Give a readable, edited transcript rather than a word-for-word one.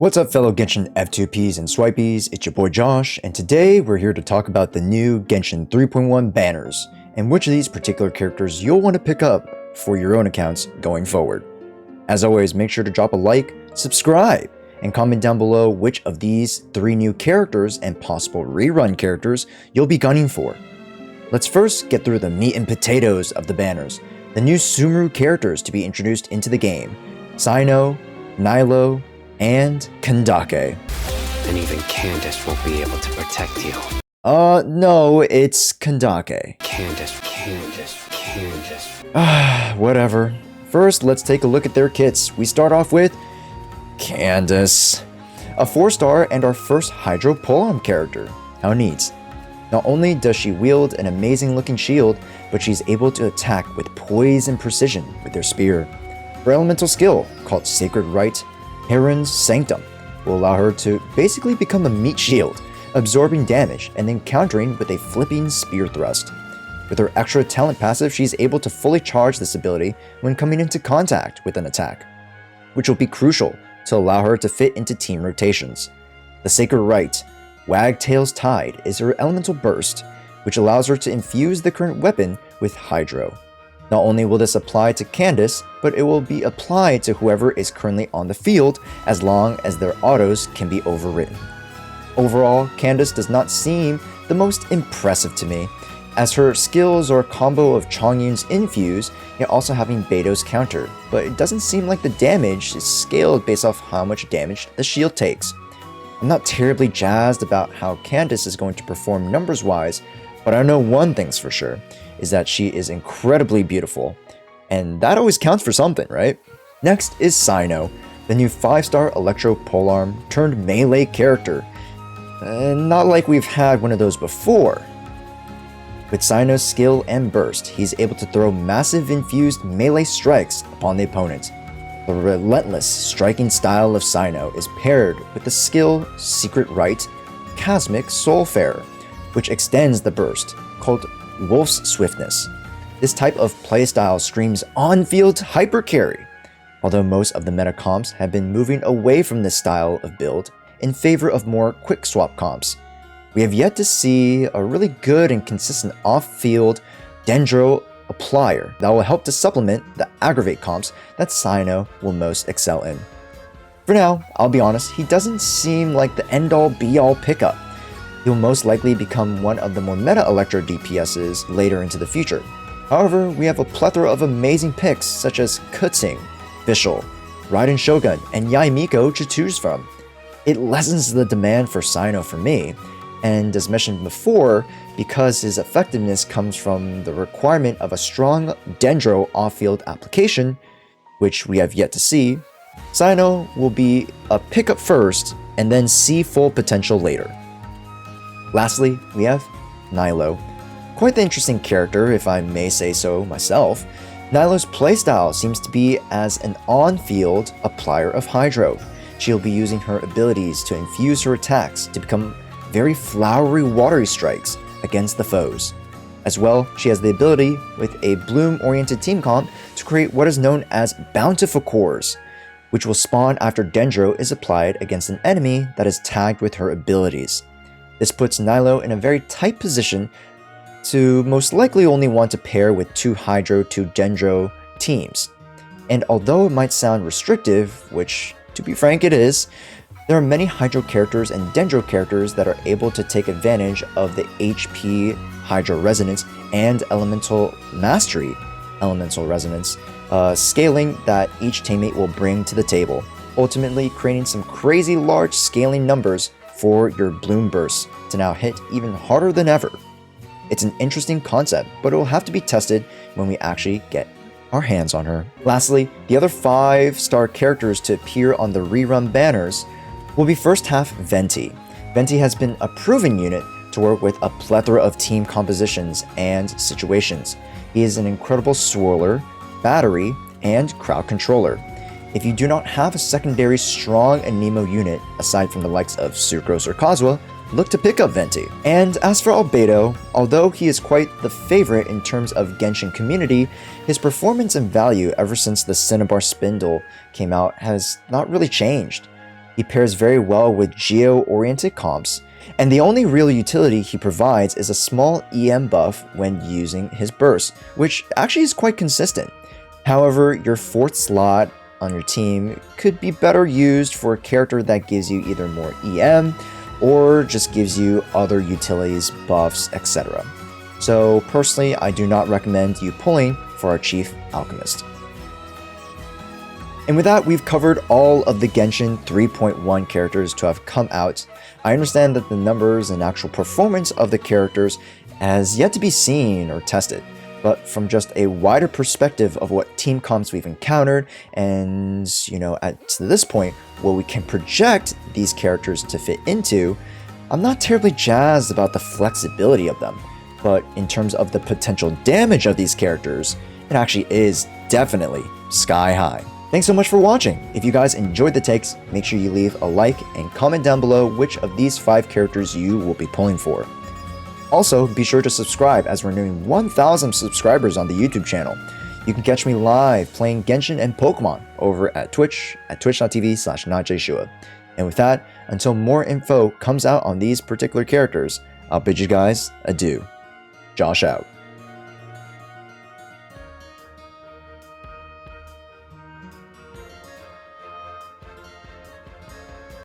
What's up, fellow Genshin F2Ps and Swipies, it's your boy Josh, and today we're here to talk about the new Genshin 3.1 banners, and which of these particular characters you'll want to pick up for your own accounts going forward. As always, make sure to drop a like, subscribe, and comment down below which of these 3 new characters and possible rerun characters you'll be gunning for. Let's first get through the meat and potatoes of the banners, the new Sumeru characters to be introduced into the game: Cyno, Nilou, and Candace. And even Candace won't be able to protect you. No, it's Candace. Candace. Whatever. First, let's take a look at their kits. We start off with Candace, a 4-star and our first Hydro Polearm character. How neat. Not only does she wield an amazing looking shield, but she's able to attack with poise and precision with her spear. Her elemental skill, called Sacred Rite, Heron's Sanctum, will allow her to basically become a meat shield, absorbing damage and then countering with a flipping spear thrust. With her extra talent passive, she's able to fully charge this ability when coming into contact with an attack, which will be crucial to allow her to fit into team rotations. The Sacred Rite, Wagtail's Tide, is her elemental burst, which allows her to infuse the current weapon with Hydro. Not only will this apply to Candace, but it will be applied to whoever is currently on the field as long as their autos can be overwritten. Overall, Candace does not seem the most impressive to me, as her skills are a combo of Chongyun's infuse, yet also having Beidou's counter, but it doesn't seem like the damage is scaled based off how much damage the shield takes. I'm not terribly jazzed about how Candace is going to perform numbers-wise, but I know one thing's for sure, is that she is incredibly beautiful, and that always counts for something, right? Next is Cyno, the new 5-star Electro Polearm turned melee character. Not like we've had one of those before. With Cyno's skill and burst, he's able to throw massive infused melee strikes upon the opponent. The relentless striking style of Cyno is paired with the skill Secret Rite, Cosmic Soulfarer, which extends the burst, called Wolf's Swiftness. This type of playstyle screams on-field hyper carry, although most of the meta comps have been moving away from this style of build in favor of more quick swap comps. We have yet to see a really good and consistent off-field Dendro applier that will help to supplement the aggravate comps that Cyno will most excel in. For now, I'll be honest, he doesn't seem like the end-all be-all pickup. He'll most likely become one of the more meta Electro DPSs later into the future. However, we have a plethora of amazing picks such as Kutsing, Fischl, Raiden Shogun, and Yae Miko to choose from. It lessens the demand for Cyno for me, and as mentioned before, because his effectiveness comes from the requirement of a strong Dendro off-field application, which we have yet to see, Cyno will be a pickup first and then see full potential later. Lastly, we have Nilou. Quite the interesting character, if I may say so myself. Nilou's playstyle seems to be as an on-field applier of Hydro. She'll be using her abilities to infuse her attacks to become very flowery watery strikes against the foes. As well, she has the ability, with a bloom-oriented team comp, to create what is known as Bountiful Cores, which will spawn after Dendro is applied against an enemy that is tagged with her abilities. This puts Nilou in a very tight position to most likely only want to pair with 2 Hydro, 2 Dendro teams. And although it might sound restrictive, which to be frank it is, there are many Hydro characters and Dendro characters that are able to take advantage of the HP Hydro Resonance and Elemental Mastery Elemental Resonance scaling that each teammate will bring to the table, ultimately creating some crazy large scaling numbers for your Bloom Bursts to now hit even harder than ever. It's an interesting concept, but it will have to be tested when we actually get our hands on her. Lastly, the other 5-star characters to appear on the rerun banners will be first half Venti. Venti has been a proven unit to work with a plethora of team compositions and situations. He is an incredible swirler, battery, and crowd controller. If you do not have a secondary strong Anemo unit, aside from the likes of Sucrose or Kazuha, look to pick up Venti. And as for Albedo, although he is quite the favorite in terms of Genshin community, his performance and value ever since the Cinnabar Spindle came out has not really changed. He pairs very well with geo-oriented comps, and the only real utility he provides is a small EM buff when using his burst, which actually is quite consistent. However, your 4th slot on your team could be better used for a character that gives you either more EM or just gives you other utilities, buffs, etc. So personally, I do not recommend you pulling for our Chief Alchemist. And with that, we've covered all of the Genshin 3.1 characters to have come out. I understand that the numbers and actual performance of the characters has yet to be seen or tested, but from just a wider perspective of what team comps we've encountered and, to this point, what we can project these characters to fit into, I'm not terribly jazzed about the flexibility of them. But in terms of the potential damage of these characters, it actually is definitely sky high. Thanks so much for watching. If you guys enjoyed the takes, make sure you leave a like and comment down below which of these 5 characters you will be pulling for. Also, be sure to subscribe as we're nearing 1,000 subscribers on the YouTube channel. You can catch me live playing Genshin and Pokemon over at Twitch at twitch.tv/notjshua. And with that, until more info comes out on these particular characters, I'll bid you guys adieu. Josh out.